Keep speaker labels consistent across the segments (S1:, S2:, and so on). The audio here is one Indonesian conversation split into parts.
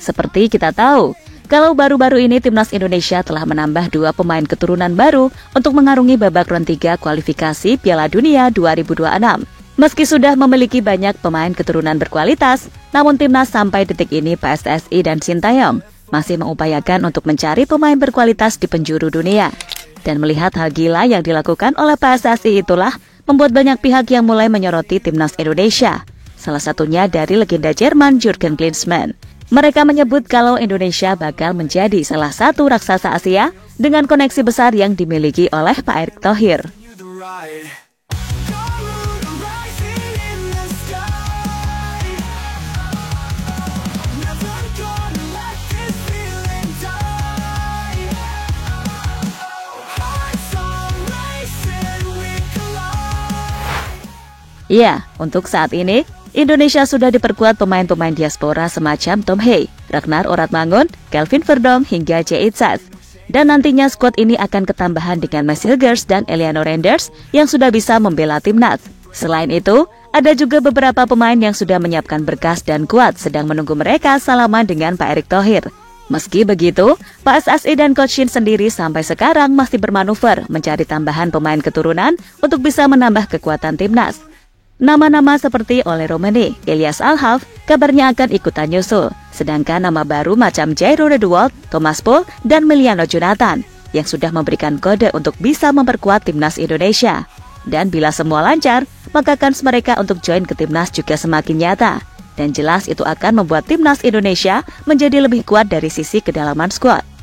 S1: Seperti kita tahu, kalau baru-baru ini Timnas Indonesia telah menambah 2 pemain keturunan baru untuk mengarungi babak round 3 kualifikasi Piala Dunia 2026. Meski sudah memiliki banyak pemain keturunan berkualitas, namun Timnas sampai detik ini PSSI dan Sintayong masih mengupayakan untuk mencari pemain berkualitas di penjuru dunia. Dan melihat hal gila yang dilakukan oleh PSSI itulah membuat banyak pihak yang mulai menyoroti Timnas Indonesia. Salah satunya dari legenda Jerman Jurgen Klinsmann. Mereka menyebut kalau Indonesia bakal menjadi salah satu raksasa Asia dengan koneksi besar yang dimiliki oleh Pak Erick Thohir. Ya, untuk saat ini, Indonesia sudah diperkuat pemain-pemain diaspora semacam Tom Hey, Ragnar Oratmangun, Kelvin Verdonk, hingga Jay Itzas. Dan nantinya skuad ini akan ketambahan dengan Mads Hilgers dan Eliano Renders yang sudah bisa membela Timnas. Selain itu, ada juga beberapa pemain yang sudah menyiapkan berkas dan kuat sedang menunggu mereka salaman dengan Pak Erick Thohir. Meski begitu, PSSI dan Coach Shin sendiri sampai sekarang masih bermanuver mencari tambahan pemain keturunan untuk bisa menambah kekuatan Timnas. Nama-nama seperti Ole Romani, Elias Alhaf kabarnya akan ikutan nyusul. Sedangkan nama baru macam Jairo Redewald, Thomas Pool, dan Miliano Jonathan yang sudah memberikan kode untuk bisa memperkuat Timnas Indonesia. Dan bila semua lancar, maka kans mereka untuk join ke Timnas juga semakin nyata. Dan jelas itu akan membuat Timnas Indonesia menjadi lebih kuat dari sisi kedalaman skuad.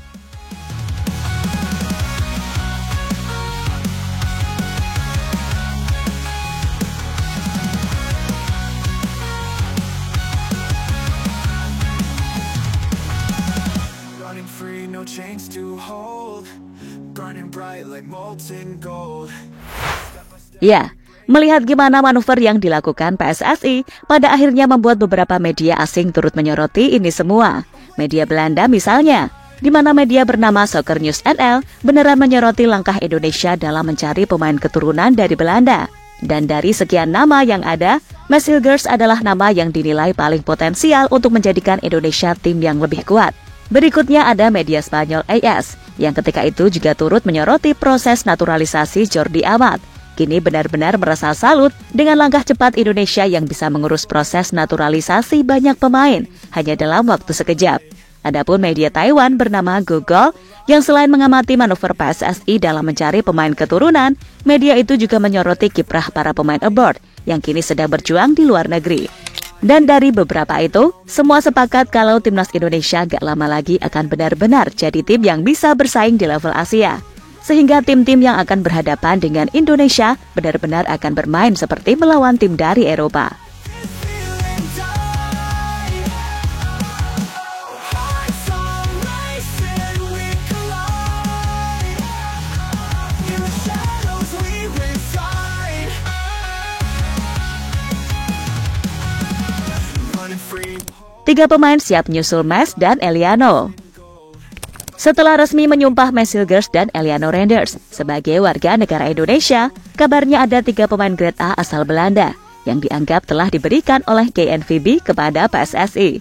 S2: Chains to hold, burning bright like molten gold.
S1: Ya, melihat gimana manuver yang dilakukan PSSI, pada akhirnya membuat beberapa media asing turut menyoroti ini semua. Media Belanda misalnya, di mana media bernama Soccer News NL beneran menyoroti langkah Indonesia dalam mencari pemain keturunan dari Belanda. Dan dari sekian nama yang ada, Mads Hilgers adalah nama yang dinilai paling potensial untuk menjadikan Indonesia tim yang lebih kuat. Berikutnya ada media Spanyol AS, yang ketika itu juga turut menyoroti proses naturalisasi Jordi Amat. Kini benar-benar merasa salut dengan langkah cepat Indonesia yang bisa mengurus proses naturalisasi banyak pemain hanya dalam waktu sekejap. Adapun media Taiwan bernama Google, yang selain mengamati manuver PSSI dalam mencari pemain keturunan, media itu juga menyoroti kiprah para pemain abroad yang kini sedang berjuang di luar negeri. Dan dari beberapa itu, semua sepakat kalau Timnas Indonesia gak lama lagi akan benar-benar jadi tim yang bisa bersaing di level Asia. Sehingga tim-tim yang akan berhadapan dengan Indonesia benar-benar akan bermain seperti melawan tim dari Eropa. Tiga pemain siap nyusul Mads dan Eliano. Setelah resmi menyumpah Mads Hilgers dan Eliano Renders sebagai warga negara Indonesia, kabarnya ada 3 pemain grade A asal Belanda yang dianggap telah diberikan oleh KNVB kepada PSSI.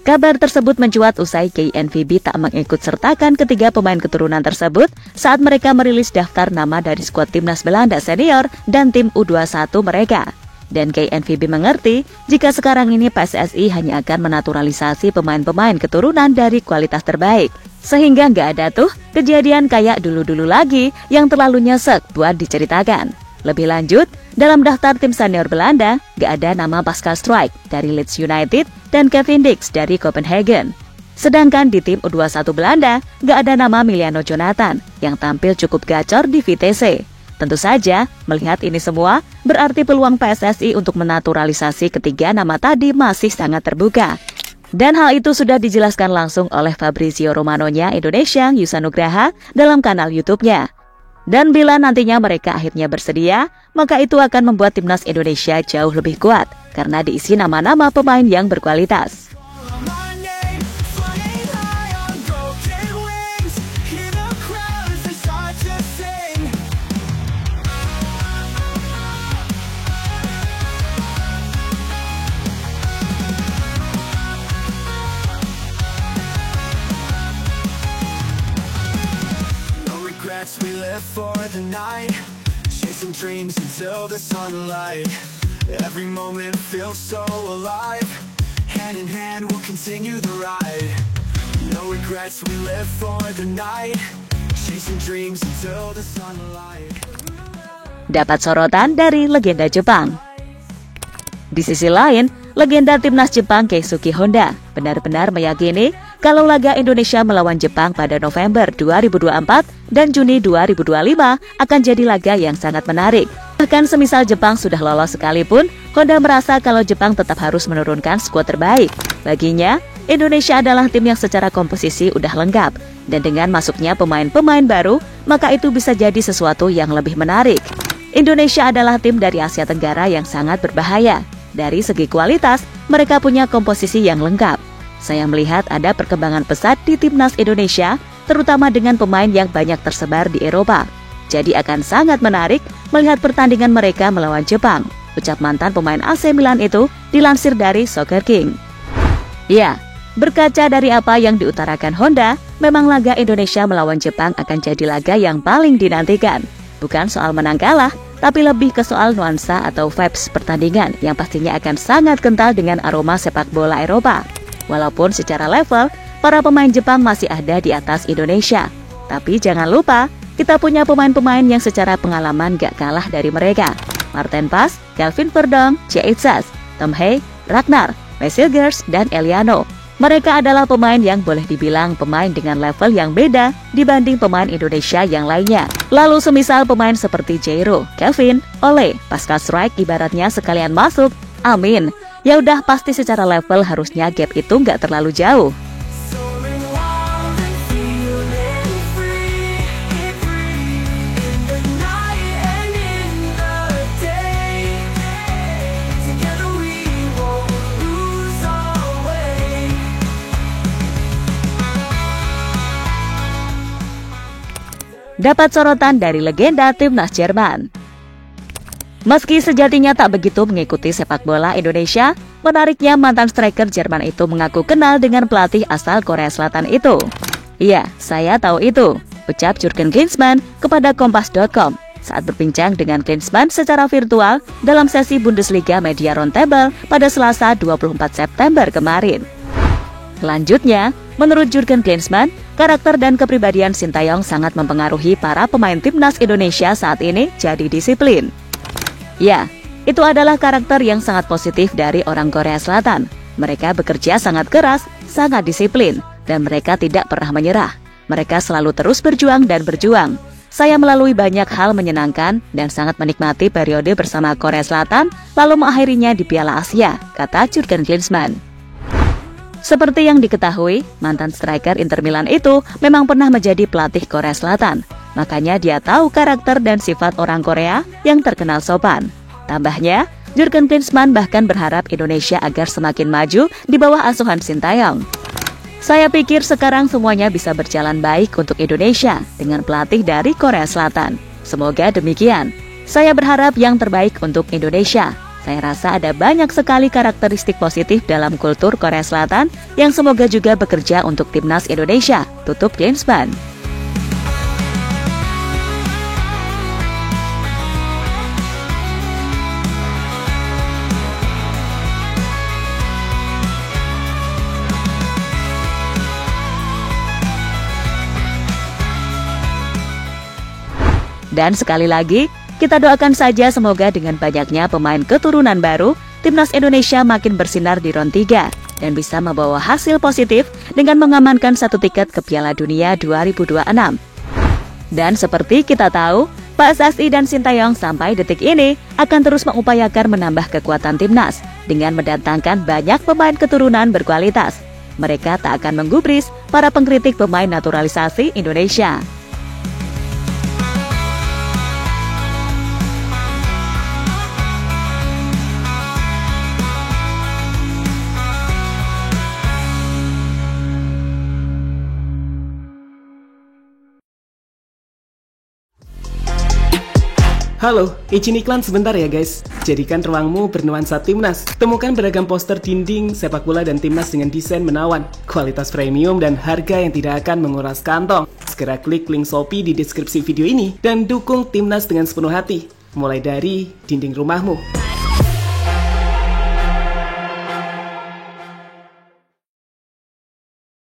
S1: Kabar tersebut mencuat usai KNVB tak mengikut sertakan ketiga pemain keturunan tersebut saat mereka merilis daftar nama dari skuad Timnas Belanda senior dan tim U21 mereka. Dan KNVB mengerti jika sekarang ini PSSI hanya akan menaturalisasi pemain-pemain keturunan dari kualitas terbaik. Sehingga nggak ada tuh kejadian kayak dulu-dulu lagi yang terlalu nyesek buat diceritakan. Lebih lanjut, dalam daftar tim senior Belanda, nggak ada nama Pascal Struijk dari Leeds United dan Kevin Dix dari Copenhagen. Sedangkan di tim U21 Belanda, nggak ada nama Miliano Jonathan yang tampil cukup gacor di VTC. Tentu saja, melihat ini semua, berarti peluang PSSI untuk menaturalisasi ketiga nama tadi masih sangat terbuka. Dan hal itu sudah dijelaskan langsung oleh Fabrizio Romanonya Indonesia Yusanugraha dalam kanal YouTube-nya. Dan bila nantinya mereka akhirnya bersedia, maka itu akan membuat Timnas Indonesia jauh lebih kuat, karena diisi nama-nama pemain yang berkualitas.
S2: the night, chasing dreams until the sunlight. Every moment feels so alive. Hand in hand we'll continue the ride. No regrets, we live for the night, chasing dreams until the sunlight.
S1: Dapat sorotan dari legenda Jepang. Di sisi lain, legenda timnas Jepang Keisuke Honda benar-benar meyakini kalau laga Indonesia melawan Jepang pada November 2024 dan Juni 2025 akan jadi laga yang sangat menarik. Bahkan semisal Jepang sudah lolos sekalipun, Honda merasa kalau Jepang tetap harus menurunkan skuad terbaik. Baginya, Indonesia adalah tim yang secara komposisi udah lengkap, dan dengan masuknya pemain-pemain baru, maka itu bisa jadi sesuatu yang lebih menarik. Indonesia adalah tim dari Asia Tenggara yang sangat berbahaya. Dari segi kualitas, mereka punya komposisi yang lengkap. Saya melihat ada perkembangan pesat di timnas Indonesia, terutama dengan pemain yang banyak tersebar di Eropa. Jadi akan sangat menarik melihat pertandingan mereka melawan Jepang, ucap mantan pemain AC Milan itu dilansir dari Soccer King. Ya, berkaca dari apa yang diutarakan Honda, memang laga Indonesia melawan Jepang akan jadi laga yang paling dinantikan. Bukan soal menang kalah, tapi lebih ke soal nuansa atau vibes pertandingan yang pastinya akan sangat kental dengan aroma sepak bola Eropa. Walaupun secara level, para pemain Jepang masih ada di atas Indonesia. Tapi jangan lupa, kita punya pemain-pemain yang secara pengalaman gak kalah dari mereka. Martin Paes, Kelvin Verdong, Cheitzas, Tom Hay, Ragnar, Messilgers, dan Eliano. Mereka adalah pemain yang boleh dibilang pemain dengan level yang beda dibanding pemain Indonesia yang lainnya. Lalu semisal pemain seperti Jairo, Kevin, Ole, Pascal Struijk ibaratnya sekalian masuk, amin. Ya udah pasti secara level harusnya gap itu nggak terlalu jauh. Dapat sorotan dari legenda timnas Jerman. Meski sejatinya tak begitu mengikuti sepak bola Indonesia, menariknya mantan striker Jerman itu mengaku kenal dengan pelatih asal Korea Selatan itu. Iya, saya tahu itu, ucap Jurgen Klinsmann kepada Kompas.com saat berbincang dengan Klinsmann secara virtual dalam sesi Bundesliga Media Roundtable pada Selasa 24 September kemarin. Selanjutnya, menurut Jurgen Klinsmann, karakter dan kepribadian Sintayong sangat mempengaruhi para pemain timnas Indonesia saat ini jadi disiplin. Ya, itu adalah karakter yang sangat positif dari orang Korea Selatan. Mereka bekerja sangat keras, sangat disiplin, dan mereka tidak pernah menyerah. Mereka selalu terus berjuang dan berjuang. Saya melalui banyak hal menyenangkan dan sangat menikmati periode bersama Korea Selatan, lalu mengakhirinya di Piala Asia, kata Jurgen Klinsmann. Seperti yang diketahui, mantan striker Inter Milan itu memang pernah menjadi pelatih Korea Selatan. Makanya dia tahu karakter dan sifat orang Korea yang terkenal sopan. Tambahnya, Jurgen Klinsmann bahkan berharap Indonesia agar semakin maju di bawah asuhan Sintayong. Saya pikir sekarang semuanya bisa berjalan baik untuk Indonesia dengan pelatih dari Korea Selatan. Semoga demikian. Saya berharap yang terbaik untuk Indonesia. Saya rasa ada banyak sekali karakteristik positif dalam kultur Korea Selatan yang semoga juga bekerja untuk timnas Indonesia, tutup Klinsmann. Dan sekali lagi, kita doakan saja semoga dengan banyaknya pemain keturunan baru, timnas Indonesia makin bersinar di round 3 dan bisa membawa hasil positif dengan mengamankan 1 tiket ke Piala Dunia 2026. Dan seperti kita tahu, PSSI dan Sintayong sampai detik ini akan terus mengupayakan menambah kekuatan timnas dengan mendatangkan banyak pemain keturunan berkualitas. Mereka tak akan menggubris para pengkritik pemain naturalisasi Indonesia.
S3: Halo, izin iklan sebentar ya guys. Jadikan ruangmu bernuansa timnas. Temukan beragam poster dinding, sepak bola dan timnas dengan desain menawan, kualitas premium dan harga yang tidak akan menguras kantong. Segera klik link Shopee di deskripsi video ini dan dukung timnas dengan sepenuh hati. Mulai dari dinding rumahmu.